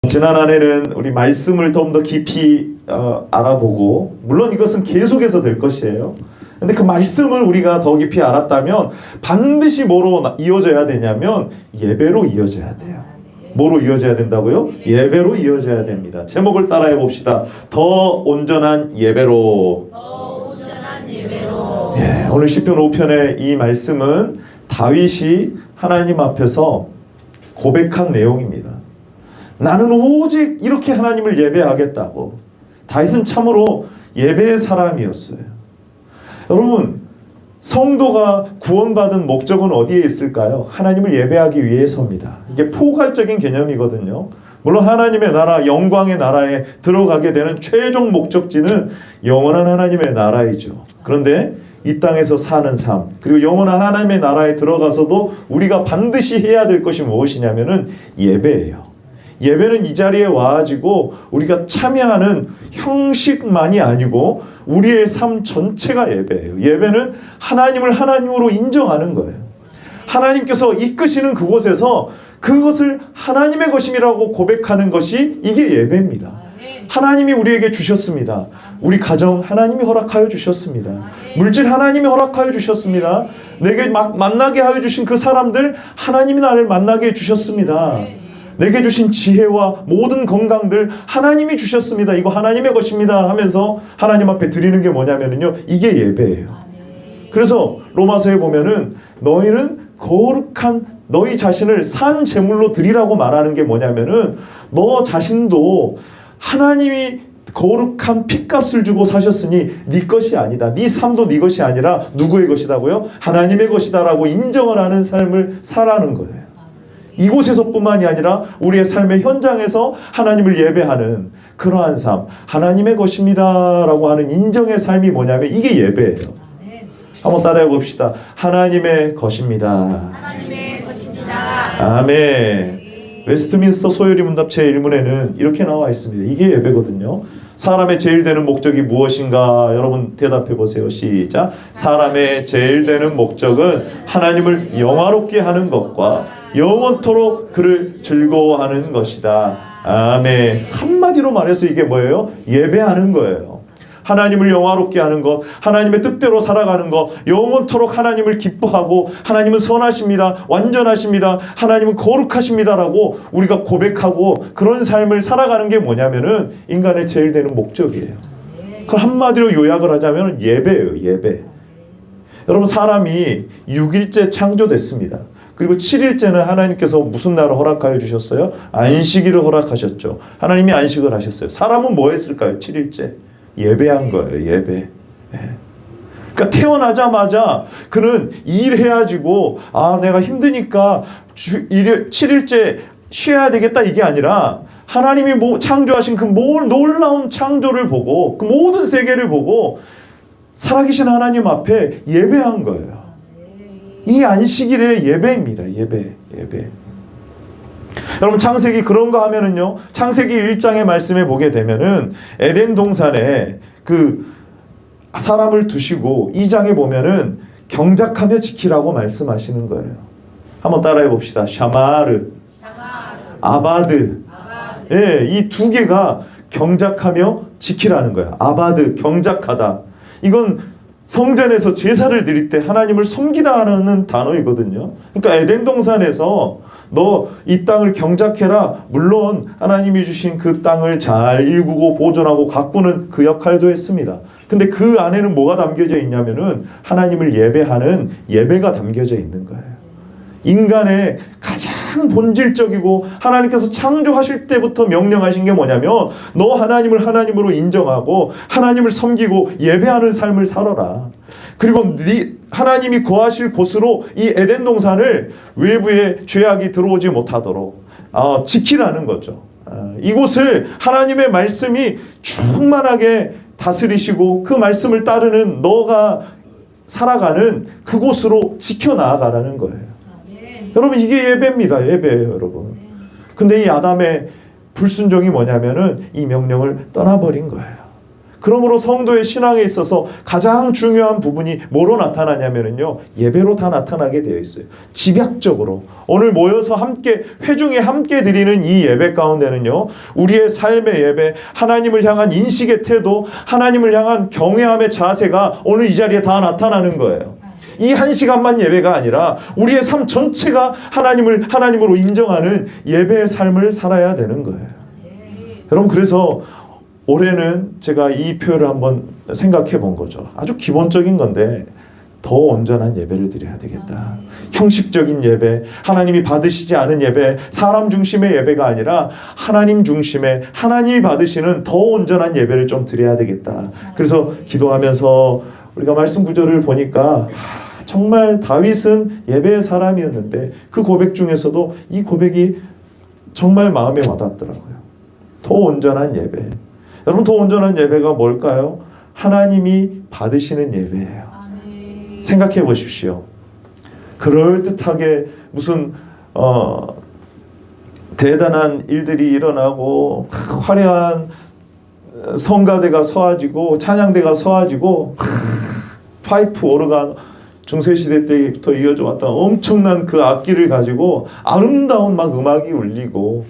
지난 한 해는 우리 말씀을 좀 더 깊이 알아보고, 물론 이것은 계속해서 될 것이에요. 근데 그 말씀을 우리가 더 깊이 알았다면 반드시 뭐로 이어져야 되냐면 예배로 이어져야 돼요. 뭐로 이어져야 된다고요? 예배로 이어져야 됩니다. 제목을 따라해 봅시다. 더 온전한 예배로. 예, 오늘 시편 5편의 이 말씀은 다윗이 하나님 앞에서 고백한 내용입니다. 나는 오직 이렇게 하나님을 예배하겠다고. 다윗은 참으로 예배의 사람이었어요. 여러분, 성도가 구원받은 목적은 어디에 있을까요? 하나님을 예배하기 위해서입니다. 이게 포괄적인 개념이거든요. 물론 하나님의 나라, 영광의 나라에 들어가게 되는 최종 목적지는 영원한 하나님의 나라이죠. 그런데 이 땅에서 사는 삶, 그리고 영원한 하나님의 나라에 들어가서도 우리가 반드시 해야 될 것이 무엇이냐면은 예배예요. 예배는 이 자리에 와가지고 우리가 참여하는 형식만이 아니고 우리의 삶 전체가 예배예요. 예배는 하나님을 하나님으로 인정하는 거예요. 하나님께서 이끄시는 그곳에서 그것을 하나님의 것임이라고 고백하는 것이 이게 예배입니다. 하나님이 우리에게 주셨습니다. 우리 가정 하나님이 허락하여 주셨습니다. 물질 하나님이 허락하여 주셨습니다. 내게 만나게 하여 주신 그 사람들 하나님이 나를 만나게 해주셨습니다. 내게 주신 지혜와 모든 건강들 하나님이 주셨습니다. 이거 하나님의 것입니다 하면서 하나님 앞에 드리는 게 뭐냐면요, 이게 예배예요. 그래서 로마서에 보면은 너희는 거룩한 너희 자신을 산 제물로 드리라고 말하는 게 뭐냐면은 너 자신도 하나님이 거룩한 핏값을 주고 사셨으니 네 것이 아니다. 네 삶도 네 것이 아니라 누구의 것이다고요? 하나님의 것이다라고 인정을 하는 삶을 살아가는 거예요. 이곳에서뿐만이 아니라 우리의 삶의 현장에서 하나님을 예배하는 그러한 삶, 하나님의 것입니다 라고 하는 인정의 삶이 뭐냐면 이게 예배예요. 한번 따라해 봅시다. 하나님의 것입니다. 하나님의 것입니다. 아멘. 웨스트민스터 소요리 문답 제1문에는 이렇게 나와 있습니다. 이게 예배거든요. 사람의 제일 되는 목적이 무엇인가? 여러분 대답해 보세요. 시작. 사람의 제일 되는 목적은 하나님을 영화롭게 하는 것과 영원토록 그를 즐거워하는 것이다. 아멘. 한마디로 말해서 이게 뭐예요? 예배하는 거예요. 하나님을 영화롭게 하는 것, 하나님의 뜻대로 살아가는 것, 영원토록 하나님을 기뻐하고 하나님은 선하십니다, 완전하십니다, 하나님은 거룩하십니다라고 우리가 고백하고 그런 삶을 살아가는 게 뭐냐면은 인간의 제일 되는 목적이에요. 그걸 한마디로 요약을 하자면 예배예요. 예배. 여러분, 사람이 6일째 창조됐습니다. 그리고 7일째는 하나님께서 무슨 날을 허락하여 주셨어요? 안식일을 허락하셨죠. 하나님이 안식을 하셨어요. 사람은 뭐 했을까요? 7일째 예배한 거예요. 예배. 그러니까 태어나자마자 그는 일해야지고 내가 힘드니까 7일째 쉬어야 되겠다 이게 아니라 하나님이 창조하신 그 놀라운 창조를 보고 그 모든 세계를 보고 살아계신 하나님 앞에 예배한 거예요. 이 안식일의 예배입니다. 예배. 여러분, 창세기 그런가 하면은요, 창세기 1장의 말씀에 보게 되면은 에덴 동산에 그 사람을 두시고 2장에 보면은 경작하며 지키라고 말씀하시는 거예요. 한번 따라해 봅시다. 샤마르, 아바드. 예, 이 두 개가 경작하며 지키라는 거예요. 아바드, 경작하다. 이건 성전에서 제사를 드릴 때 하나님을 섬기다는 단어이거든요. 그러니까 에덴 동산에서 너 이 땅을 경작해라. 물론 하나님이 주신 그 땅을 잘 일구고 보존하고 가꾸는 그 역할도 했습니다. 근데 그 안에는 뭐가 담겨져 있냐면은 하나님을 예배하는 예배가 담겨져 있는 거예요. 인간의 가장 본질적이고 하나님께서 창조하실 때부터 명령하신 게 뭐냐면 너 하나님을 하나님으로 인정하고 하나님을 섬기고 예배하는 삶을 살아라. 그리고 하나님이 거하실 곳으로 이 에덴 동산을 외부의 죄악이 들어오지 못하도록 지키라는 거죠. 이곳을 하나님의 말씀이 충만하게 다스리시고 그 말씀을 따르는 너가 살아가는 그곳으로 지켜나가라는 거예요. 여러분, 이게 예배입니다. 예배예요, 여러분. 근데 이 아담의 불순종이 뭐냐면은 이 명령을 떠나버린 거예요. 그러므로 성도의 신앙에 있어서 가장 중요한 부분이 뭐로 나타나냐면요, 예배로 다 나타나게 되어 있어요. 집약적으로 오늘 모여서 함께 회중에 함께 드리는 이 예배 가운데는요, 우리의 삶의 예배, 하나님을 향한 인식의 태도, 하나님을 향한 경외함의 자세가 오늘 이 자리에 다 나타나는 거예요. 이 한 시간만 예배가 아니라 우리의 삶 전체가 하나님으로 인정하는 예배의 삶을 살아야 되는 거예요. 여러분, 그래서 올해는 제가 이 표현을 한번 생각해 본 거죠. 아주 기본적인 건데 더 온전한 예배를 드려야 되겠다. 형식적인 예배, 하나님이 받으시지 않은 예배, 사람 중심의 예배가 아니라 하나님 중심의, 하나님이 받으시는 더 온전한 예배를 좀 드려야 되겠다. 그래서 기도하면서 우리가 말씀 구절을 보니까 정말 다윗은 예배의 사람이었는데 그 고백 중에서도 이 고백이 정말 마음에 와닿더라고요. 더 온전한 예배. 여러분, 더 온전한 예배가 뭘까요? 하나님이 받으시는 예배예요. 생각해 보십시오. 그럴듯하게 무슨 대단한 일들이 일어나고 화려한 성가대가 서아지고 찬양대가 서아지고 파이프 오르간 중세시대 때부터 이어져 왔던 엄청난 그 악기를 가지고 아름다운 막 음악이 울리고,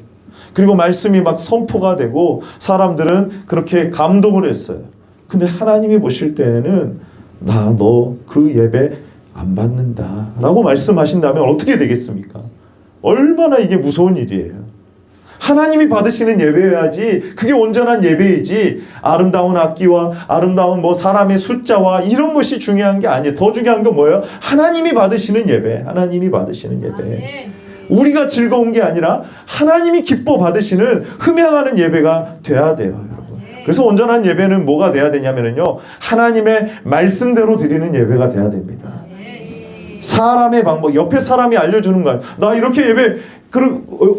그리고 말씀이 막 선포가 되고 사람들은 그렇게 감동을 했어요. 근데 하나님이 보실 때에는 너 그 예배 안 받는다 라고 말씀하신다면 어떻게 되겠습니까? 얼마나 이게 무서운 일이에요. 하나님이 받으시는 예배여야지 그게 온전한 예배이지, 아름다운 악기와 아름다운 사람의 숫자와 이런 것이 중요한 게 아니에요. 더 중요한 건 뭐예요? 하나님이 받으시는 예배. 하나님이 받으시는 예배. 우리가 즐거운 게 아니라 하나님이 기뻐 받으시는 흠양하는 예배가 돼야 돼요, 여러분. 그래서 온전한 예배는 뭐가 돼야 되냐면요, 하나님의 말씀대로 드리는 예배가 돼야 됩니다. 사람의 방법, 옆에 사람이 알려주는 거예요. 나 이렇게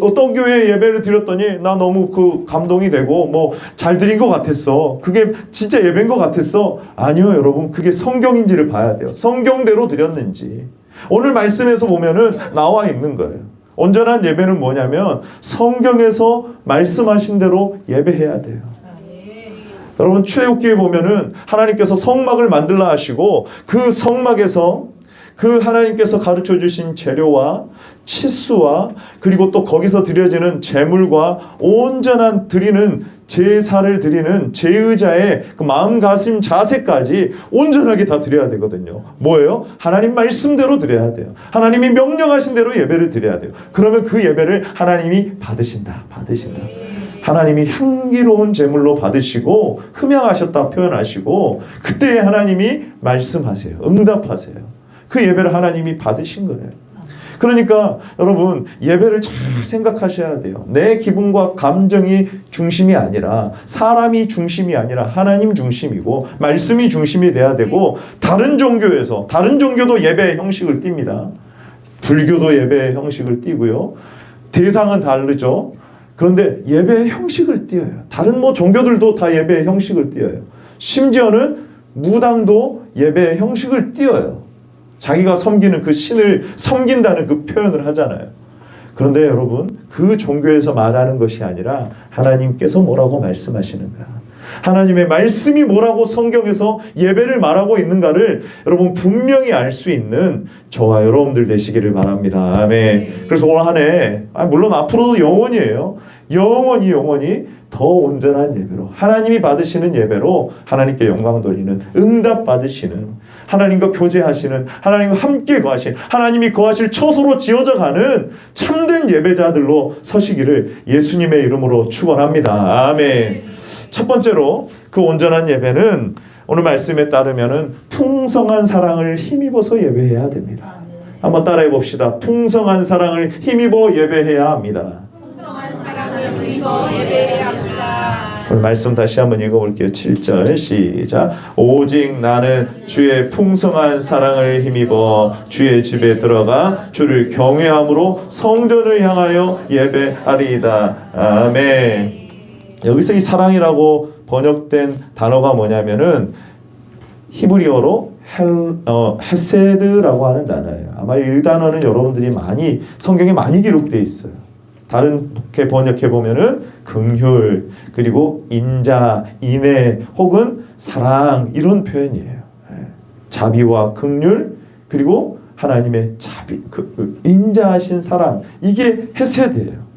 어떤 교회에 예배를 드렸더니 나 너무 감동이 되고 잘 드린 것 같았어. 그게 진짜 예배인 것 같았어. 아니요, 여러분. 그게 성경인지를 봐야 돼요. 성경대로 드렸는지. 오늘 말씀에서 보면은 나와 있는 거예요. 온전한 예배는 뭐냐면 성경에서 말씀하신 대로 예배해야 돼요. 여러분, 출애굽기에 보면은 하나님께서 성막을 만들라 하시고 그 성막에서 그 하나님께서 가르쳐 주신 재료와 치수와 그리고 또 거기서 드려지는 제물과 온전한 드리는 제사를 드리는 제의자의 그 마음가짐 자세까지 온전하게 다 드려야 되거든요. 뭐예요? 하나님 말씀대로 드려야 돼요. 하나님이 명령하신 대로 예배를 드려야 돼요. 그러면 그 예배를 하나님이 받으신다. 하나님이 향기로운 제물로 받으시고 흠양하셨다 표현하시고, 그때 하나님이 말씀하세요. 응답하세요. 그 예배를 하나님이 받으신 거예요. 그러니까 여러분, 예배를 잘 생각하셔야 돼요. 내 기분과 감정이 중심이 아니라, 사람이 중심이 아니라 하나님 중심이고 말씀이 중심이 돼야 되고, 다른 종교도 예배의 형식을 띱니다. 불교도 예배의 형식을 띠고요. 대상은 다르죠. 그런데 예배의 형식을 띄어요. 다른 종교들도 다 예배의 형식을 띄어요. 심지어는 무당도 예배의 형식을 띄어요. 자기가 섬기는 그 신을 섬긴다는 그 표현을 하잖아요. 그런데 여러분, 그 종교에서 말하는 것이 아니라 하나님께서 뭐라고 말씀하시는가, 하나님의 말씀이 뭐라고 성경에서 예배를 말하고 있는가를 여러분 분명히 알 수 있는 저와 여러분들 되시기를 바랍니다. 아멘. 그래서 올 한 해, 물론 앞으로도 영원히에요. 영원히 더 온전한 예배로, 하나님이 받으시는 예배로 하나님께 영광 돌리는, 응답 받으시는, 하나님과 교제하시는, 하나님과 함께 거하신, 하나님이 거하실 처소로 지어져 가는 참된 예배자들로 서시기를 예수님의 이름으로 축원합니다. 아멘. 첫 번째로 그 온전한 예배는 오늘 말씀에 따르면은 풍성한 사랑을 힘입어서 예배해야 됩니다. 한번 따라해 봅시다. 풍성한 사랑을 힘입어 예배해야 합니다. 풍성한 사랑을 힘입어 예배해야 합니다. 오늘 말씀 다시 한번 읽어볼게요. 7절 시작. 오직 나는 주의 풍성한 사랑을 힘입어 주의 집에 들어가 주를 경외함으로 성전을 향하여 예배하리이다. 아멘. 여기서 이 사랑이라고 번역된 단어가 뭐냐면은 히브리어로 헤세드라고 하는 단어예요. 아마 이 단어는 여러분들이 성경에 많이 기록되어 있어요. 다른 번역해 보면은 긍휼, 그리고 인자, 인애, 혹은 사랑 이런 표현이에요. 자비와 긍휼 그리고 하나님의 자비, 인자하신 사랑 이게 헤세드예요.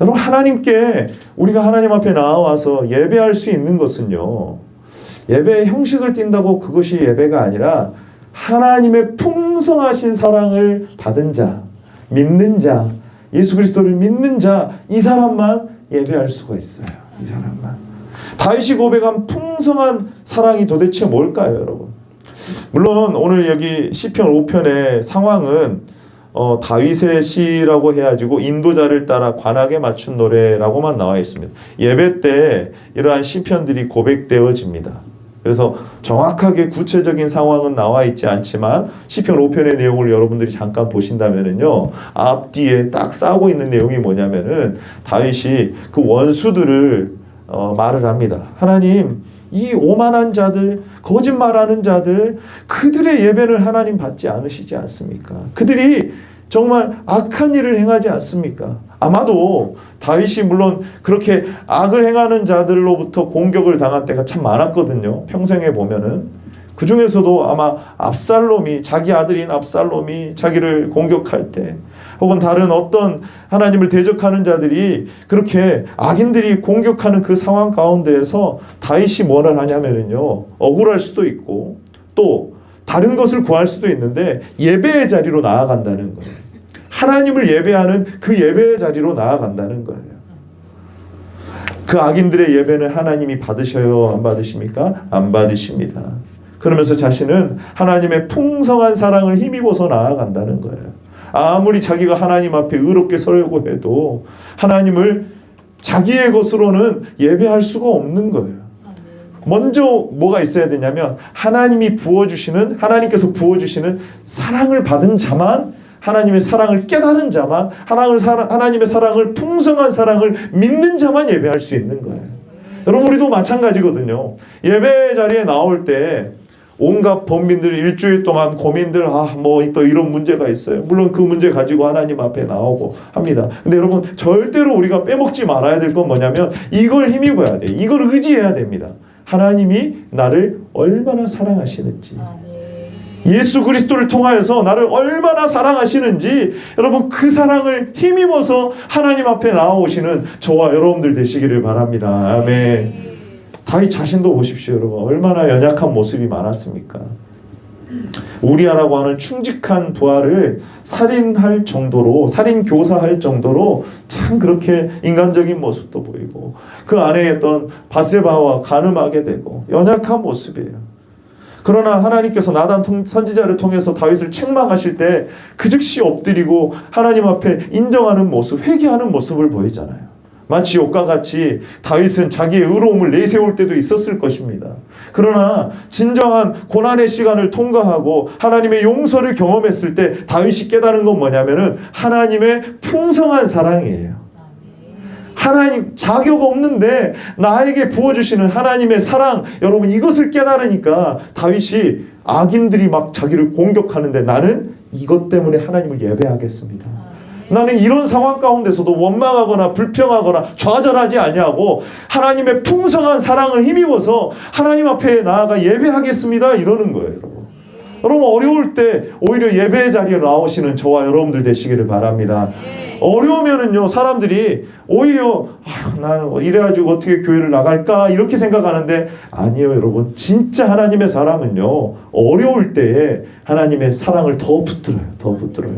여러분 하나님께 우리가 하나님 앞에 나와서 예배할 수 있는 것은요. 예배의 형식을 띈다고 그것이 예배가 아니라 하나님의 풍성하신 사랑을 받은 자, 믿는 자, 예수 그리스도를 믿는 자, 이 사람만 예배할 수가 있어요. 이 사람만. 다윗이 고백한 풍성한 사랑이 도대체 뭘까요, 여러분? 물론 오늘 여기 시편 5편의 상황은 다윗의 시라고 해가지고 인도자를 따라 관악에 맞춘 노래라고만 나와 있습니다. 예배 때 이러한 시편들이 고백되어집니다. 그래서 정확하게 구체적인 상황은 나와 있지 않지만 시편 5편의 내용을 여러분들이 잠깐 보신다면은요, 앞뒤에 딱 싸우고 있는 내용이 뭐냐면은 다윗이 그 원수들을 말을 합니다. 하나님, 이 오만한 자들, 거짓말하는 자들, 그들의 예배를 하나님 받지 않으시지 않습니까? 그들이 정말 악한 일을 행하지 않습니까? 아마도 다윗이 물론 그렇게 악을 행하는 자들로부터 공격을 당한 때가 참 많았거든요. 평생에 보면은. 그 중에서도 아마 압살롬이, 자기 아들인 압살롬이 자기를 공격할 때, 혹은 다른 어떤 하나님을 대적하는 자들이 그렇게 악인들이 공격하는 그 상황 가운데에서 다윗이 뭐를 하냐면요, 억울할 수도 있고 또 다른 것을 구할 수도 있는데 예배의 자리로 나아간다는 거예요. 하나님을 예배하는 그 예배의 자리로 나아간다는 거예요. 그 악인들의 예배는 하나님이 받으셔요? 안 받으십니까? 안 받으십니다. 그러면서 자신은 하나님의 풍성한 사랑을 힘입어서 나아간다는 거예요. 아무리 자기가 하나님 앞에 의롭게 서려고 해도 하나님을 자기의 것으로는 예배할 수가 없는 거예요. 먼저 뭐가 있어야 되냐면 하나님께서 부어주시는 사랑을 받은 자만, 하나님의 사랑을 깨달은 자만, 하나님의 사랑을, 풍성한 사랑을 믿는 자만 예배할 수 있는 거예요. 여러분, 우리도 마찬가지거든요. 예배 자리에 나올 때 온갖 범민들 일주일 동안 고민들, 뭐 또 이런 문제가 있어요. 물론 그 문제 가지고 하나님 앞에 나오고 합니다. 근데 여러분, 절대로 우리가 빼먹지 말아야 될 건 뭐냐면 이걸 힘입어야 돼요. 이걸 의지해야 됩니다. 하나님이 나를 얼마나 사랑하시는지, 예수 그리스도를 통하여서 나를 얼마나 사랑하시는지, 여러분 그 사랑을 힘입어서 하나님 앞에 나오시는 저와 여러분들 되시기를 바랍니다. 아멘. 다윗 자신도 보십시오, 여러분. 얼마나 연약한 모습이 많았습니까? 우리아라고 하는 충직한 부하를 살인할 정도로, 살인 교사할 정도로 참 그렇게 인간적인 모습도 보이고, 그 안에 있던 바세바와 간음하게 되고 연약한 모습이에요. 그러나 하나님께서 나단 선지자를 통해서 다윗을 책망하실 때 그 즉시 엎드리고 하나님 앞에 인정하는 모습, 회개하는 모습을 보이잖아요. 마치 욥과 같이 다윗은 자기의 의로움을 내세울 때도 있었을 것입니다. 그러나 진정한 고난의 시간을 통과하고 하나님의 용서를 경험했을 때 다윗이 깨달은 건 뭐냐면은 하나님의 풍성한 사랑이에요. 하나님, 자격 없는데 나에게 부어주시는 하나님의 사랑, 여러분 이것을 깨달으니까 다윗이 악인들이 막 자기를 공격하는데 나는 이것 때문에 하나님을 예배하겠습니다. 나는 이런 상황 가운데서도 원망하거나 불평하거나 좌절하지 아니하고 하나님의 풍성한 사랑을 힘입어서 하나님 앞에 나아가 예배하겠습니다, 이러는 거예요. 여러분 어려울 때 오히려 예배의 자리에 나오시는 저와 여러분들 되시기를 바랍니다. 어려우면은요, 사람들이 오히려 나는 이래가지고 어떻게 교회를 나갈까 이렇게 생각하는데 아니에요. 여러분, 진짜 하나님의 사람은요, 어려울 때에 하나님의 사랑을 더 붙들어요.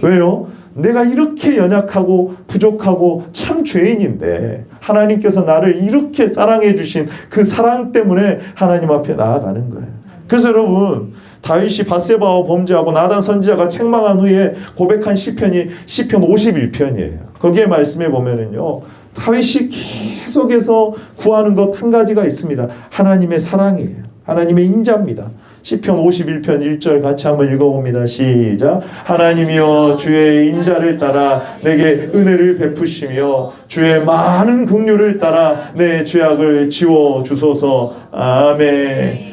왜요? 내가 이렇게 연약하고 부족하고 참 죄인인데 하나님께서 나를 이렇게 사랑해 주신 그 사랑 때문에 하나님 앞에 나아가는 거예요. 그래서 여러분, 다윗이 바세바와 범죄하고 나단 선지자가 책망한 후에 고백한 시편이 시편 51편이에요. 거기에 말씀해 보면은요, 다윗이 계속해서 구하는 것 한 가지가 있습니다. 하나님의 사랑이에요. 하나님의 인자입니다. 시편 51편 1절 같이 한번 읽어봅니다. 시작. 하나님이여, 주의 인자를 따라 내게 은혜를 베푸시며 주의 많은 긍휼을 따라 내 죄악을 지워주소서. 아멘.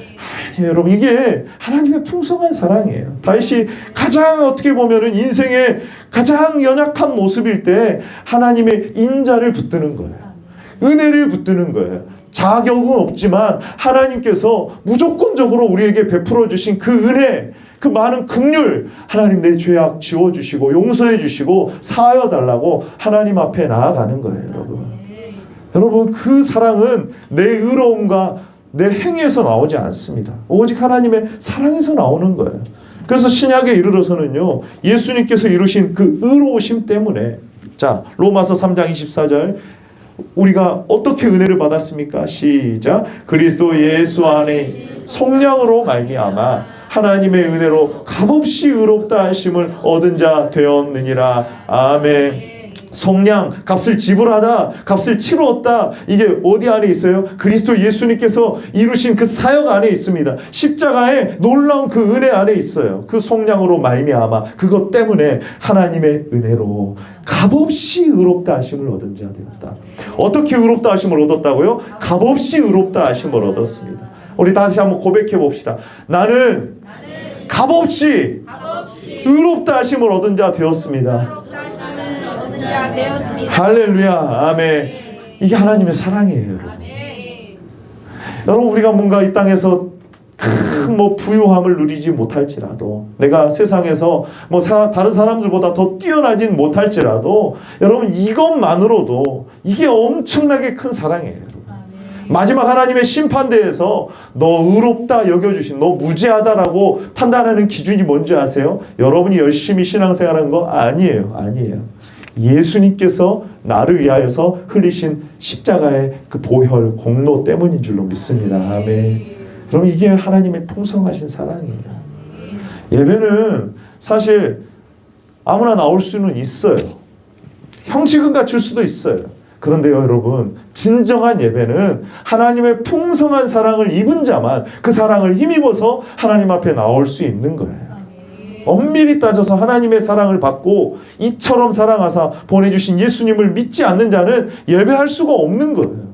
여러분, 이게 하나님의 풍성한 사랑이에요. 다윗이 가장 어떻게 보면은 인생의 가장 연약한 모습일 때 하나님의 인자를 붙드는 거예요. 은혜를 붙드는 거예요. 자격은 없지만 하나님께서 무조건적으로 우리에게 베풀어 주신 그 은혜, 그 많은 긍휼, 하나님 내 죄악 지워주시고 용서해 주시고 사하여 달라고 하나님 앞에 나아가는 거예요, 여러분. 여러분, 그 사랑은 내 의로움과 내 행위에서 나오지 않습니다. 오직 하나님의 사랑에서 나오는 거예요. 그래서 신약에 이르러서는요, 예수님께서 이루신 그 의로우심 때문에, 자, 로마서 3장 24절, 우리가 어떻게 은혜를 받았습니까? 시작. 그리스도 예수 안에 성령으로 말미암아 하나님의 은혜로 값없이 의롭다 하심을 얻은 자 되었느니라. 아멘. 성량, 값을 지불하다, 값을 치루었다. 이게 어디 안에 있어요? 그리스도 예수님께서 이루신 그 사역 안에 있습니다. 십자가의 놀라운 그 은혜 안에 있어요. 그 성량으로 말미암아 그것 때문에 하나님의 은혜로 값없이 의롭다 하심을 얻은 자 되었다. 어떻게 의롭다 하심을 얻었다고요? 값없이 의롭다 하심을 얻었습니다. 우리 다시 한번 고백해 봅시다. 나는 값없이 의롭다 하심을 얻은 자 되었습니다. 할렐루야. 아멘. 이게 하나님의 사랑이에요. 여러분, 우리가 뭔가 이 땅에서 큰 뭐 부유함을 누리지 못할지라도, 내가 세상에서 뭐 다른 사람들보다 더 뛰어나진 못할지라도, 여러분, 이것만으로도 이게 엄청나게 큰 사랑이에요. 마지막 하나님의 심판대에서 너 의롭다 여겨주신, 너 무죄하다라고 판단하는 기준이 뭔지 아세요? 여러분이 열심히 신앙생활한 거 아니에요. 아니에요. 예수님께서 나를 위하여서 흘리신 십자가의 그 보혈 공로 때문인 줄로 믿습니다. 아멘. 그럼 이게 하나님의 풍성하신 사랑이에요. 예배는 사실 아무나 나올 수는 있어요. 형식은 갖출 수도 있어요. 그런데요, 여러분, 진정한 예배는 하나님의 풍성한 사랑을 입은 자만 그 사랑을 힘입어서 하나님 앞에 나올 수 있는 거예요. 엄밀히 따져서 하나님의 사랑을 받고 이처럼 사랑하사 보내주신 예수님을 믿지 않는 자는 예배할 수가 없는 거예요.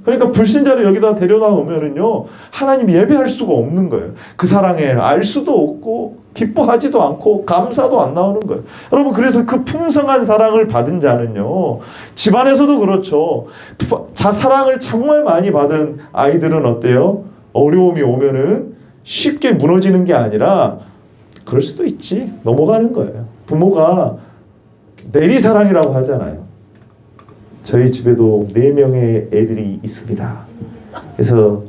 그러니까 불신자를 여기다 데려다 놓으면은요, 하나님 예배할 수가 없는 거예요. 그 사랑에 알 수도 없고 기뻐하지도 않고 감사도 안 나오는 거예요. 여러분, 그래서 그 풍성한 사랑을 받은 자는요, 집안에서도 그렇죠. 사랑을 정말 많이 받은 아이들은 어때요? 어려움이 오면은 쉽게 무너지는 게 아니라, 그럴 수도 있지, 넘어가는 거예요. 부모가 내리사랑이라고 하잖아요. 저희 집에도 4명의 애들이 있습니다. 그래서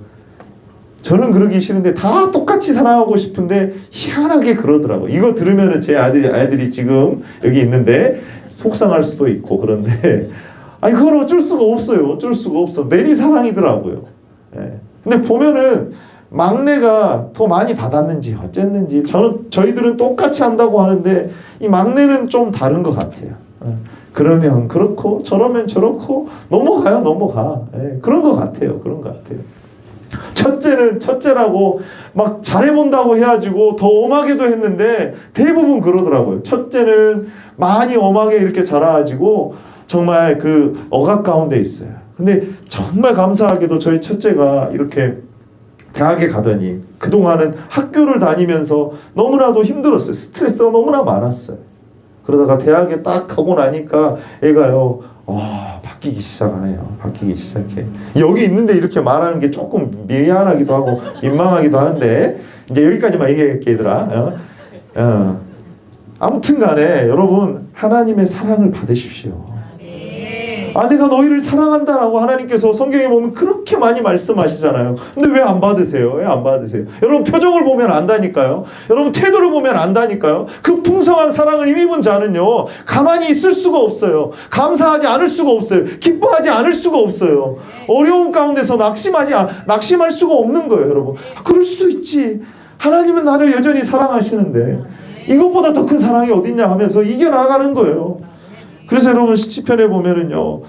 저는 그러기 싫은데 다 똑같이 사랑하고 싶은데 희한하게 그러더라고요. 이거 들으면 제 아들이 지금 여기 있는데 속상할 수도 있고, 그런데 아니, 그건 어쩔 수가 없어요. 어쩔 수가 없어. 내리사랑이더라고요. 예. 근데 보면은 막내가 더 많이 받았는지 어쨌는지 저희들은 똑같이 한다고 하는데 이 막내는 좀 다른 것 같아요. 그러면 그렇고 저러면 저렇고 넘어가. 예, 그런 것 같아요. 그런 것 같아요. 첫째는 첫째라고 막 잘해본다고 해가지고 더 엄하게도 했는데 대부분 그러더라고요. 첫째는 많이 엄하게 이렇게 자라가지고 정말 그 억압 가운데 있어요. 근데 정말 감사하게도 저희 첫째가 이렇게 대학에 가더니 그동안은 학교를 다니면서 너무나도 힘들었어요. 스트레스가 너무나 많았어요. 그러다가 대학에 딱 가고 나니까 애가요, 바뀌기 시작하네요. 바뀌기 시작해. 여기 있는데 이렇게 말하는 게 조금 미안하기도 하고 민망하기도 하는데 이제 여기까지만 얘기할게, 얘들아. 아무튼 간에 여러분, 하나님의 사랑을 받으십시오. 내가 너희를 사랑한다라고 하나님께서 성경에 보면 그렇게 많이 말씀하시잖아요. 근데 왜 안 받으세요? 왜 안 받으세요? 여러분, 표정을 보면 안다니까요. 여러분, 태도를 보면 안다니까요. 그 풍성한 사랑을 힘입은 자는요, 가만히 있을 수가 없어요. 감사하지 않을 수가 없어요. 기뻐하지 않을 수가 없어요. 어려움 가운데서 낙심할 수가 없는 거예요, 여러분. 그럴 수도 있지. 하나님은 나를 여전히 사랑하시는데 이것보다 더 큰 사랑이 어딨냐 하면서 이겨나가는 거예요. 그래서 여러분, 시편에 보면은요,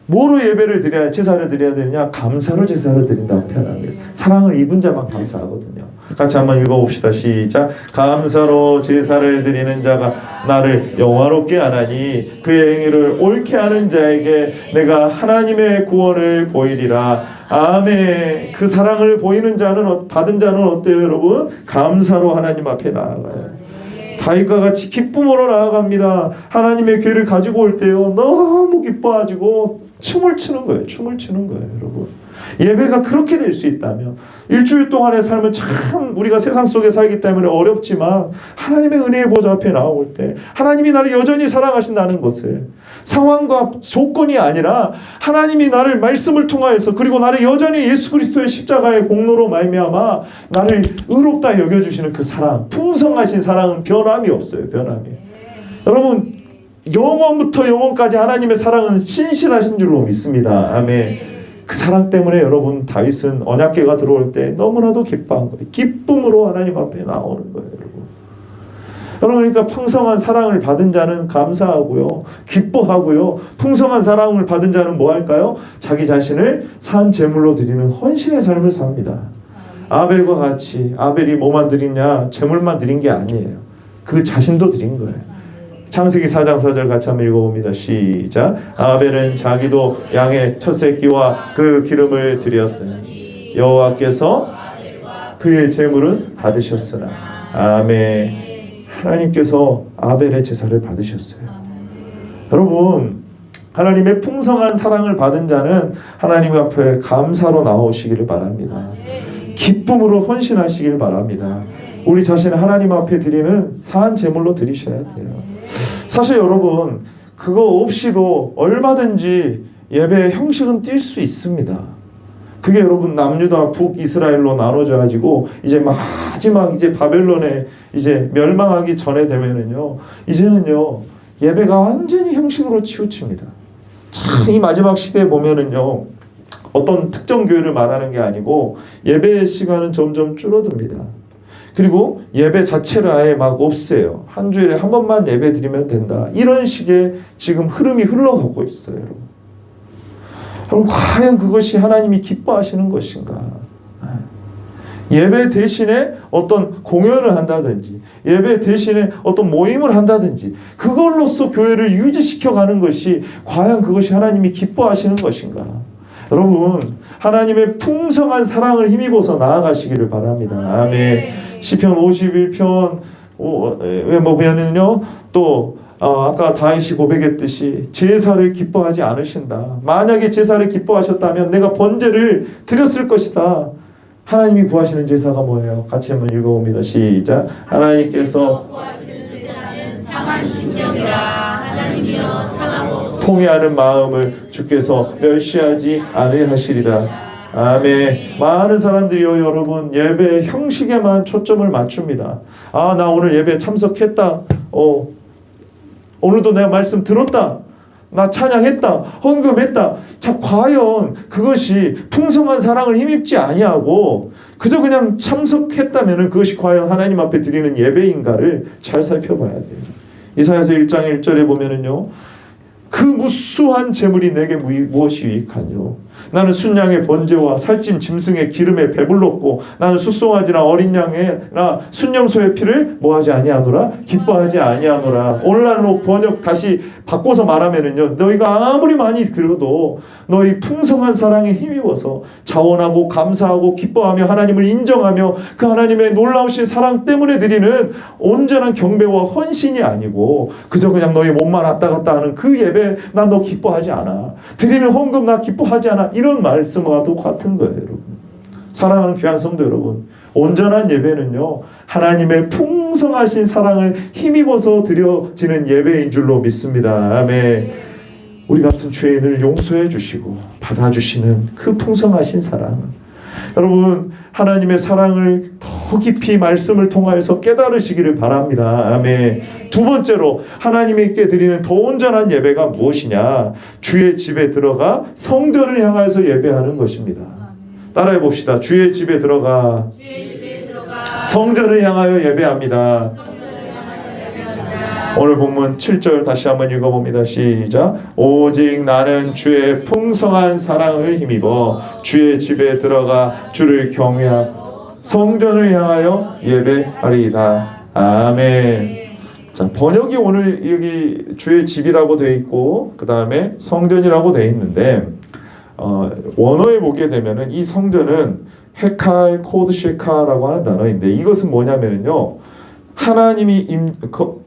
뭐로 예배를 드려야, 제사를 드려야 되느냐? 감사로 제사를 드린다고 표현합니다. 사랑을 입은 자만 감사하거든요. 같이 한번 읽어봅시다. 시작. 감사로 제사를 드리는 자가 나를 영화롭게 하나니 그의 행위를 옳게 하는 자에게 내가 하나님의 구원을 보이리라. 아멘. 그 사랑을 보이는 자는, 받은 자는 어때요, 여러분? 감사로 하나님 앞에 나아가요. 다윗과 같이 기쁨으로 나아갑니다. 하나님의 괴를 가지고 올 때요, 너무 기뻐가지고 춤을 추는 거예요. 춤을 추는 거예요, 여러분. 예배가 그렇게 될 수 있다면 일주일 동안의 삶은 참 우리가 세상 속에 살기 때문에 어렵지만 하나님의 은혜의 보좌 앞에 나올 때 하나님이 나를 여전히 사랑하신다는 것을 상황과 조건이 아니라 하나님이 나를 말씀을 통하여서 그리고 나를 여전히 예수 그리스도의 십자가의 공로로 말미암아 나를 의롭다 여겨주시는 그 사랑, 풍성하신 사랑은 변함이 없어요. 변함이. 여러분 영원부터 영원까지 하나님의 사랑은 신실하신 줄로 믿습니다. 아멘. 그 사랑 때문에 여러분 다윗은 언약궤가 들어올 때 너무나도 기뻐한 거예요. 기쁨으로 하나님 앞에 나오는 거예요, 여러분. 여러분 그러니까 풍성한 사랑을 받은 자는 감사하고요, 기뻐하고요. 풍성한 사랑을 받은 자는 뭐 할까요? 자기 자신을 산 제물로 드리는 헌신의 삶을 삽니다. 아벨과 같이 아벨이 뭐만 드리냐? 제물만 드린 게 아니에요. 그 자신도 드린 거예요. 창세기 4장 4절 같이 한번 읽어봅니다. 시작. 아벨은 자기도 양의 첫 새끼와 그 기름을 드렸더니 여호와께서 그의 제물은 받으셨으나. 아멘. 하나님께서 아벨의 제사를 받으셨어요. 여러분 하나님의 풍성한 사랑을 받은 자는 하나님 앞에 감사로 나오시기를 바랍니다. 기쁨으로 헌신하시길 바랍니다. 우리 자신을 하나님 앞에 드리는 사한 제물로 드리셔야 돼요. 사실 여러분 그거 없이도 얼마든지 예배의 형식은 띌 수 있습니다. 그게 여러분 남유다 북이스라엘로 나눠져 가지고 이제 마지막 이제 바벨론에 이제 멸망하기 전에 되면은요, 이제는요 예배가 완전히 형식으로 치우칩니다. 참 이 마지막 시대에 보면은요 어떤 특정 교회를 말하는 게 아니고 예배의 시간은 점점 줄어듭니다. 그리고 예배 자체를 아예 막 없애요. 한 주일에 한 번만 예배 드리면 된다. 이런 식의 지금 흐름이 흘러가고 있어요, 여러분. 그럼 과연 그것이 하나님이 기뻐하시는 것인가? 예배 대신에 어떤 공연을 한다든지 예배 대신에 어떤 모임을 한다든지 그걸로써 교회를 유지시켜가는 것이 과연 그것이 하나님이 기뻐하시는 것인가? 여러분 하나님의 풍성한 사랑을 힘입어서 나아가시기를 바랍니다. 아멘. 시편 51편 왜 보면은요 또 아까 다윗이 고백했듯이 제사를 기뻐하지 않으신다. 만약에 제사를 기뻐하셨다면 내가 번제를 드렸을 것이다. 하나님이 구하시는 제사가 뭐예요? 같이 한번 읽어봅니다. 시작. 하나님께서 구하시는 제사는 상한 심령이라. 하나님이여 상하고 통회하는 마음을 주께서 멸시하지 아니하시리라. 아멘. 많은 사람들이요 여러분 예배 형식에만 초점을 맞춥니다. 아 나 오늘 예배 참석했다. 오늘도 내가 말씀 들었다. 나 찬양했다. 헌금했다. 자 과연 그것이 풍성한 사랑을 힘입지 아니하고 그저 그냥 참석했다면 그것이 과연 하나님 앞에 드리는 예배인가를 잘 살펴봐야 돼요. 이사야서 1장 1절에 보면은요 그 무수한 재물이 내게 무엇이 유익하뇨? 나는 순양의 번제와 살찐 짐승의 기름에 배불렀고 나는 숫송아지나 어린 양이나 순염소의 피를 뭐하지 아니하노라? 기뻐하지 아니하노라. 오늘날로 번역 다시 바꿔서 말하면은요 너희가 아무리 많이 들어도 너희 풍성한 사랑에 힘입어서 자원하고 감사하고 기뻐하며 하나님을 인정하며 그 하나님의 놀라우신 사랑 때문에 드리는 온전한 경배와 헌신이 아니고 그저 그냥 너희 몸만 왔다 갔다 하는 그 예배 난 너 기뻐하지 않아. 드리는 헌금 나 기뻐하지 않아. 이런 말씀과 똑같은 거예요, 여러분. 사랑하는 귀한 성도 여러분, 온전한 예배는요 하나님의 풍성하신 사랑을 힘입어서 드려지는 예배인 줄로 믿습니다. 아멘. 우리 같은 죄인을 용서해 주시고 받아주시는 그 풍성하신 사랑, 여러분 하나님의 사랑을 더 깊이 말씀을 통하여서 깨달으시기를 바랍니다. 아멘. 두 번째로 하나님께 드리는 더 온전한 예배가 무엇이냐? 주의 집에 들어가 성전을 향하여서 예배하는 것입니다. 따라해 봅시다. 주의 집에 들어가 성전을 향하여 예배합니다. 오늘 본문 7절 다시 한번 읽어봅니다. 시작. 오직 나는 주의 풍성한 사랑을 힘입어 주의 집에 들어가 주를 경외하고 성전을 향하여 예배하리이다. 아멘. 자, 번역이 오늘 여기 주의 집이라고 되어 있고 그 다음에 성전이라고 되어 있는데 원어에 보게 되면은 이 성전은 헤칼 코드쉐카라고 하는 단어인데 이것은 뭐냐면요 하나님이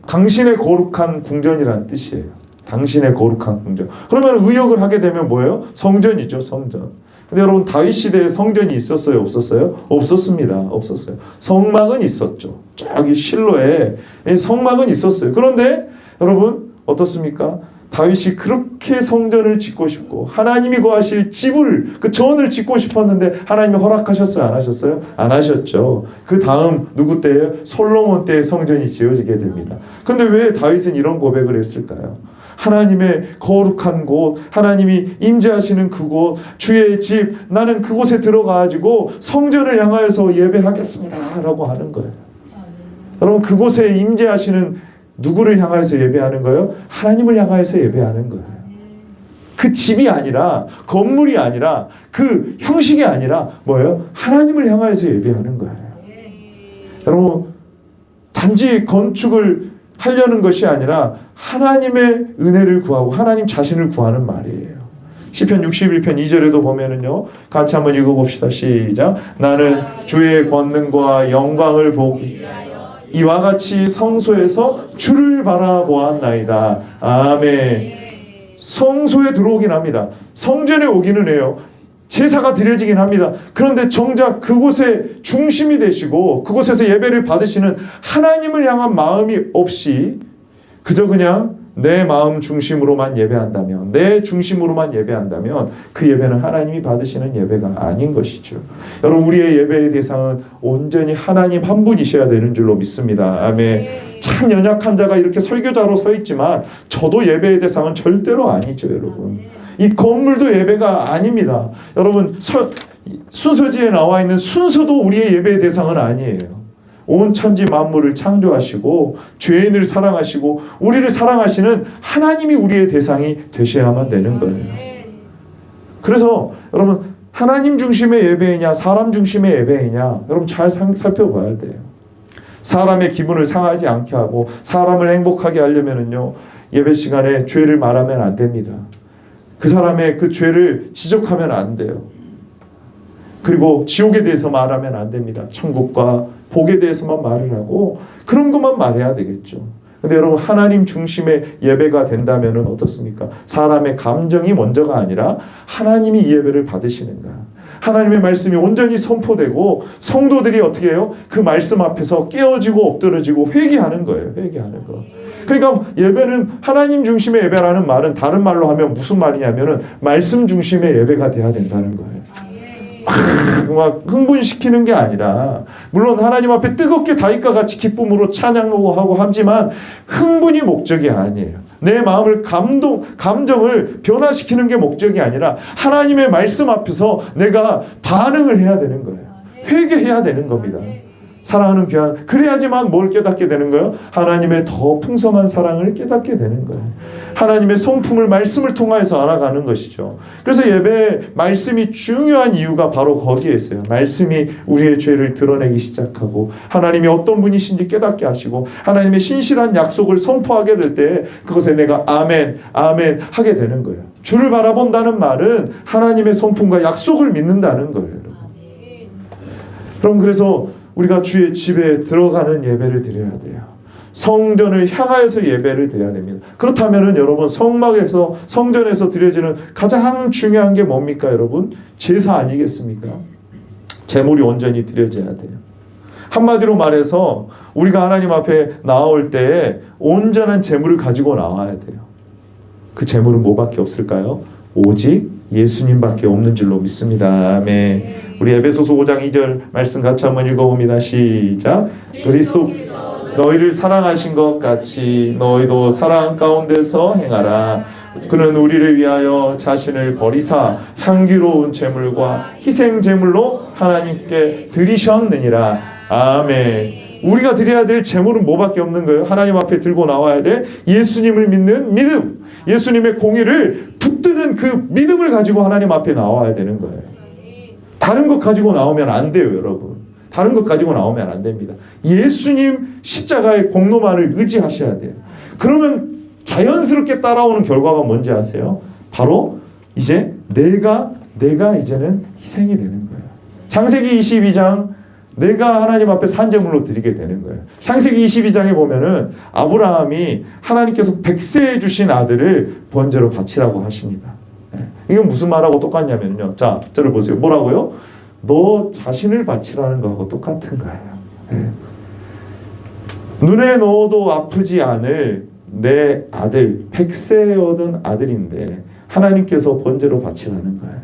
당신의 거룩한 궁전이라는 뜻이에요. 당신의 거룩한 궁정. 그러면 의역을 하게 되면 뭐예요? 성전이죠, 성전. 근데 여러분 다윗 시대에 성전이 있었어요, 없었어요? 없었습니다. 없었어요. 성막은 있었죠. 저기 실로에 성막은 있었어요. 그런데 여러분 어떻습니까? 다윗이 그렇게 성전을 짓고 싶고 하나님이 거하실 집을, 그 전을 짓고 싶었는데 하나님이 허락하셨어요? 안 하셨어요? 안 하셨죠. 그 다음 누구 때예요? 솔로몬 때에 성전이 지어지게 됩니다. 근데 왜 다윗은 이런 고백을 했을까요? 하나님의 거룩한 곳, 하나님이 임재하시는 그곳, 주의 집, 나는 그곳에 들어가가지고 성전을 향하여서 예배하겠습니다 라고 하는 거예요. 여러분 그곳에 임재하시는 누구를 향하여서 예배하는 거예요? 하나님을 향하여서 예배하는 거예요. 그 집이 아니라, 건물이 아니라, 그 형식이 아니라 뭐예요? 하나님을 향하여서 예배하는 거예요. 여러분 단지 건축을 하려는 것이 아니라 하나님의 은혜를 구하고 하나님 자신을 구하는 말이에요. 시편 61편 2절에도 보면은요, 같이 한번 읽어봅시다. 시작. 나는 주의 권능과 영광을 보기 이와 같이 성소에서 주를 바라보았나이다. 아멘. 성소에 들어오긴 합니다. 성전에 오기는 해요. 제사가 드려지긴 합니다. 그런데 정작 그곳의 중심이 되시고 그곳에서 예배를 받으시는 하나님을 향한 마음이 없이 그저 그냥 내 마음 중심으로만 예배한다면, 내 중심으로만 예배한다면 그 예배는 하나님이 받으시는 예배가 아닌 것이죠. 여러분 우리의 예배의 대상은 온전히 하나님 한 분이셔야 되는 줄로 믿습니다. 아멘. 참 연약한 자가 이렇게 설교자로 서 있지만 저도 예배의 대상은 절대로 아니죠. 여러분 이 건물도 예배가 아닙니다. 여러분 순서지에 나와 있는 순서도 우리의 예배의 대상은 아니에요. 온 천지 만물을 창조하시고 죄인을 사랑하시고 우리를 사랑하시는 하나님이 우리의 대상이 되셔야만 되는 거예요. 그래서 여러분 하나님 중심의 예배이냐 사람 중심의 예배이냐 여러분 잘 살펴봐야 돼요. 사람의 기분을 상하지 않게 하고 사람을 행복하게 하려면은요, 예배 시간에 죄를 말하면 안 됩니다. 그 사람의 그 죄를 지적하면 안 돼요. 그리고 지옥에 대해서 말하면 안 됩니다. 천국과 복에 대해서만 말을 하고 그런 것만 말해야 되겠죠. 근데 여러분 하나님 중심의 예배가 된다면 어떻습니까? 사람의 감정이 먼저가 아니라 하나님이 이 예배를 받으시는가. 하나님의 말씀이 온전히 선포되고 성도들이 어떻게 해요? 그 말씀 앞에서 깨어지고 엎드러지고 회개하는 거예요. 회개하는 거. 그러니까 예배는 하나님 중심의 예배라는 말은 다른 말로 하면 무슨 말이냐면은 말씀 중심의 예배가 돼야 된다는 거예요. 막 흥분시키는 게 아니라, 물론 하나님 앞에 뜨겁게 다윗과 같이 기쁨으로 찬양하고 하지만 흥분이 목적이 아니에요. 내 마음을 감정을 변화시키는 게 목적이 아니라 하나님의 말씀 앞에서 내가 반응을 해야 되는 거예요. 회개해야 되는 겁니다. 사랑하는 귀한, 그래야지만 뭘 깨닫게 되는 거예요? 하나님의 더 풍성한 사랑을 깨닫게 되는 거예요. 하나님의 성품을 말씀을 통하여서 알아가는 것이죠. 그래서 예배의 말씀이 중요한 이유가 바로 거기에 있어요. 말씀이 우리의 죄를 드러내기 시작하고 하나님이 어떤 분이신지 깨닫게 하시고 하나님의 신실한 약속을 선포하게 될 때 그것에 내가 아멘, 아멘 하게 되는 거예요. 주를 바라본다는 말은 하나님의 성품과 약속을 믿는다는 거예요. 그럼 그래서 우리가 주의 집에 들어가는 예배를 드려야 돼요. 성전을 향하여서 예배를 드려야 됩니다. 그렇다면은 여러분 성막에서 성전에서 드려지는 가장 중요한 게 뭡니까 여러분? 제사 아니겠습니까? 제물이 온전히 드려져야 돼요. 한마디로 말해서 우리가 하나님 앞에 나올 때에 온전한 제물을 가지고 나와야 돼요. 그 제물은 뭐밖에 없을까요? 오직 예수님밖에 없는 줄로 믿습니다. 아멘. 우리 에베소서 5장 2절 말씀 같이 한번 읽어봅니다. 시작. 그리스도 너희를 사랑하신 것 같이 너희도 사랑 가운데서 행하라. 그는 우리를 위하여 자신을 버리사 향기로운 제물과 희생 제물로 하나님께 드리셨느니라. 아멘. 우리가 드려야 될 제물은 뭐밖에 없는 거예요? 하나님 앞에 들고 나와야 될 예수님을 믿는 믿음, 예수님의 공의를 붙드는 그 믿음을 가지고 하나님 앞에 나와야 되는 거예요. 다른 것 가지고 나오면 안 돼요, 여러분. 다른 것 가지고 나오면 안 됩니다. 예수님 십자가의 공로만을 의지하셔야 돼요. 그러면 자연스럽게 따라오는 결과가 뭔지 아세요? 바로 이제 내가 이제는 희생이 되는 거예요. 창세기 22장 내가 하나님 앞에 산제물로 드리게 되는 거예요. 창세기 22장에 보면은 아브라함이 하나님께서 백세에 주신 아들을 번제로 바치라고 하십니다. 이건 무슨 말하고 똑같냐면요. 자, 저를 보세요. 뭐라고요? 너 자신을 바치라는 거하고 똑같은 거예요. 눈에 넣어도 아프지 않을 내 아들, 백세에 얻은 아들인데 하나님께서 번제로 바치라는 거예요.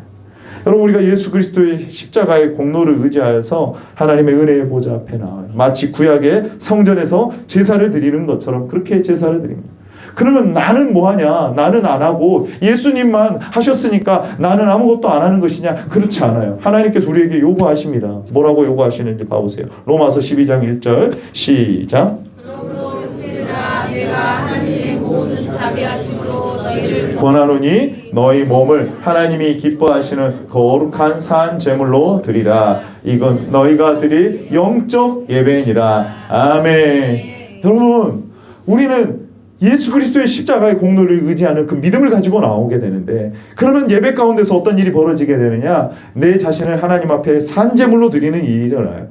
여러분, 우리가 예수 그리스도의 십자가의 공로를 의지하여서 하나님의 은혜의 보좌 앞에 나와요. 마치 구약의 성전에서 제사를 드리는 것처럼 그렇게 제사를 드립니다. 그러면 나는 뭐하냐? 나는 안 하고 예수님만 하셨으니까 나는 아무것도 안 하는 것이냐? 그렇지 않아요. 하나님께서 우리에게 요구하십니다. 뭐라고 요구하시는지 봐보세요. 로마서 12장 1절 시작. 그러므로 형제들아 내가 하나님의 모든 자비하심으로 너희를 권하노니 너희 몸을 하나님이 기뻐하시는 거룩한 산 제물로 드리라. 이건 너희가 드릴 영적 예배니라. 아멘. 여러분, 우리는 예수 그리스도의 십자가의 공로를 의지하는 그 믿음을 가지고 나오게 되는데, 그러면 예배 가운데서 어떤 일이 벌어지게 되느냐? 내 자신을 하나님 앞에 산제물로 드리는 일이 일어나요.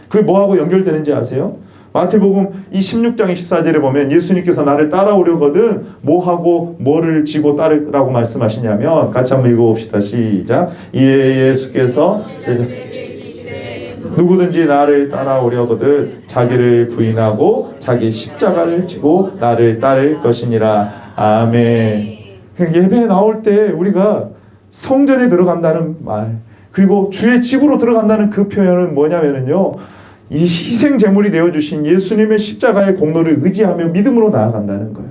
그게 뭐하고 연결되는지 아세요? 마태복음 이 16장 14절에 보면 예수님께서 나를 따라오려거든 뭐하고 뭐를 지고 따르라고 말씀하시냐면, 같이 한번 읽어봅시다. 시작. 이에 예수께서 누구든지 나를 따라오려거든 자기를 부인하고 자기 십자가를 지고 나를 따를 것이니라. 아멘. 예배에 나올 때 우리가 성전에 들어간다는 말, 그리고 주의 집으로 들어간다는 그 표현은 뭐냐면요, 이 희생 제물이 되어주신 예수님의 십자가의 공로를 의지하며 믿음으로 나아간다는 거예요.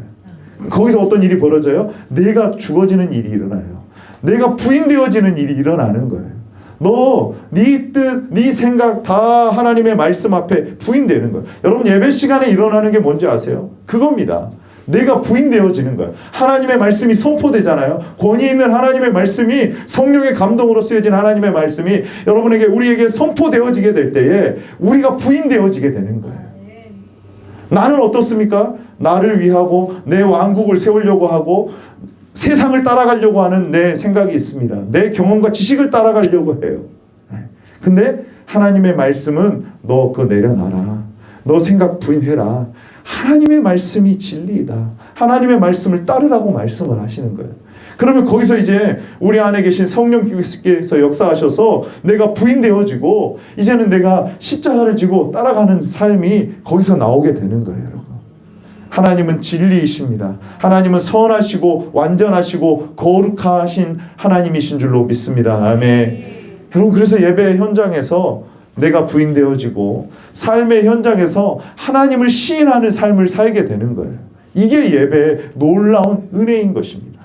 거기서 어떤 일이 벌어져요? 내가 죽어지는 일이 일어나요. 내가 부인되어지는 일이 일어나는 거예요. 너, 네 뜻, 네 생각 다 하나님의 말씀 앞에 부인되는 거예요. 여러분, 예배 시간에 일어나는 게 뭔지 아세요? 그겁니다. 내가 부인되어지는 거예요. 하나님의 말씀이 선포되잖아요. 권위 있는 하나님의 말씀이, 성령의 감동으로 쓰여진 하나님의 말씀이 여러분에게, 우리에게 선포되어지게 될 때에 우리가 부인되어지게 되는 거예요. 나는 어떻습니까? 나를 위하고 내 왕국을 세우려고 하고 세상을 따라가려고 하는 내 생각이 있습니다. 내 경험과 지식을 따라가려고 해요. 근데 하나님의 말씀은 너 그거 내려놔라. 너 생각 부인해라. 하나님의 말씀이 진리이다. 하나님의 말씀을 따르라고 말씀을 하시는 거예요. 그러면 거기서 이제 우리 안에 계신 성령께서 역사하셔서 내가 부인되어지고 이제는 내가 십자가를 지고 따라가는 삶이 거기서 나오게 되는 거예요, 여러분. 하나님은 진리이십니다. 하나님은 선하시고 완전하시고 거룩하신 하나님이신 줄로 믿습니다. 아멘. 여러분, 그래서 예배 현장에서 내가 부인되어지고 삶의 현장에서 하나님을 시인하는 삶을 살게 되는 거예요. 이게 예배의 놀라운 은혜인 것입니다.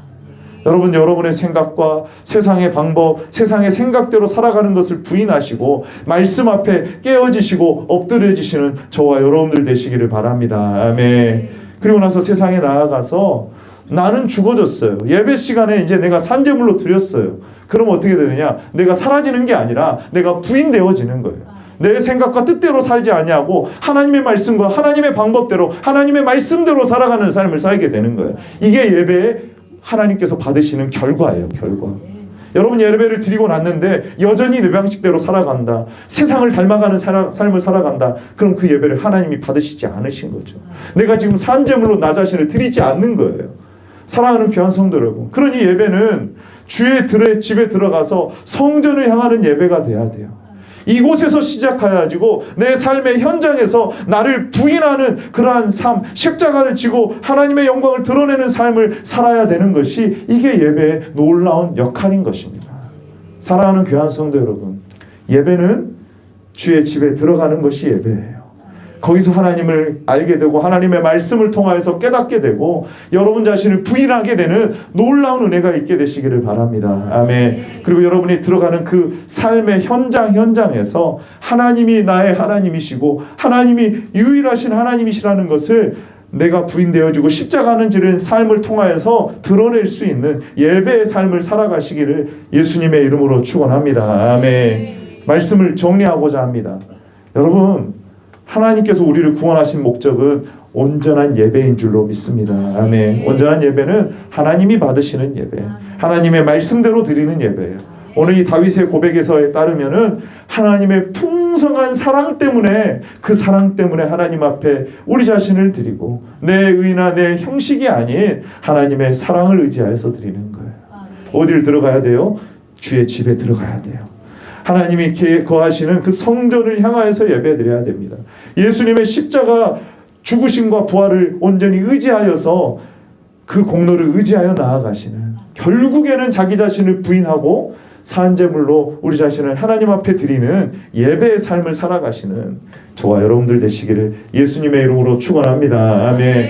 여러분, 여러분의 생각과 세상의 방법, 세상의 생각대로 살아가는 것을 부인하시고 말씀 앞에 깨어지시고 엎드려지시는 저와 여러분들 되시기를 바랍니다. 아멘. 그리고 나서 세상에 나아가서 나는 죽어졌어요. 예배 시간에 이제 내가 산제물로 드렸어요. 그럼 어떻게 되느냐? 내가 사라지는 게 아니라 내가 부인되어지는 거예요. 내 생각과 뜻대로 살지 아니하고 하나님의 말씀과 하나님의 방법대로 하나님의 말씀대로 살아가는 삶을 살게 되는 거예요. 이게 예배에 하나님께서 받으시는 결과예요. 결과. 여러분, 예배를 드리고 났는데 여전히 내 방식대로 살아간다, 세상을 닮아가는 삶을 살아간다, 그럼 그 예배를 하나님이 받으시지 않으신 거죠. 내가 지금 산제물로 나 자신을 드리지 않는 거예요. 사랑하는 귀한 성도 여러분, 그러니 예배는 주의 집에 들어가서 성전을 향하는 예배가 돼야 돼요. 이곳에서 시작해가지고 내 삶의 현장에서 나를 부인하는 그러한 삶, 십자가를 지고 하나님의 영광을 드러내는 삶을 살아야 되는 것이, 이게 예배의 놀라운 역할인 것입니다. 사랑하는 귀한 성도 여러분, 예배는 주의 집에 들어가는 것이 예배예요. 거기서 하나님을 알게 되고 하나님의 말씀을 통하여서 깨닫게 되고 여러분 자신을 부인하게 되는 놀라운 은혜가 있게 되시기를 바랍니다. 아멘. 그리고 여러분이 들어가는 그 삶의 현장에서 하나님이 나의 하나님이시고 하나님이 유일하신 하나님이시라는 것을 내가 부인되어지고 십자가는 지른 삶을 통하여서 드러낼 수 있는 예배의 삶을 살아가시기를 예수님의 이름으로 축원합니다. 아멘. 말씀을 정리하고자 합니다. 여러분, 하나님께서 우리를 구원하신 목적은 온전한 예배인 줄로 믿습니다. 아멘. 온전한 예배는 하나님이 받으시는 예배, 하나님의 말씀대로 드리는 예배예요. 오늘 이 다윗의 고백에서에 따르면은 하나님의 풍성한 사랑 때문에, 그 사랑 때문에 하나님 앞에 우리 자신을 드리고 내 의나 내 형식이 아닌 하나님의 사랑을 의지하여서 드리는 거예요. 어딜 들어가야 돼요? 주의 집에 들어가야 돼요. 하나님이 거하시는 그 성전을 향하여서 예배드려야 됩니다. 예수님의 십자가 죽으심과 부활을 온전히 의지하여서 그 공로를 의지하여 나아가시는, 결국에는 자기 자신을 부인하고 산제물로 우리 자신을 하나님 앞에 드리는 예배의 삶을 살아가시는 저와 여러분들 되시기를 예수님의 이름으로 축원합니다. 아멘.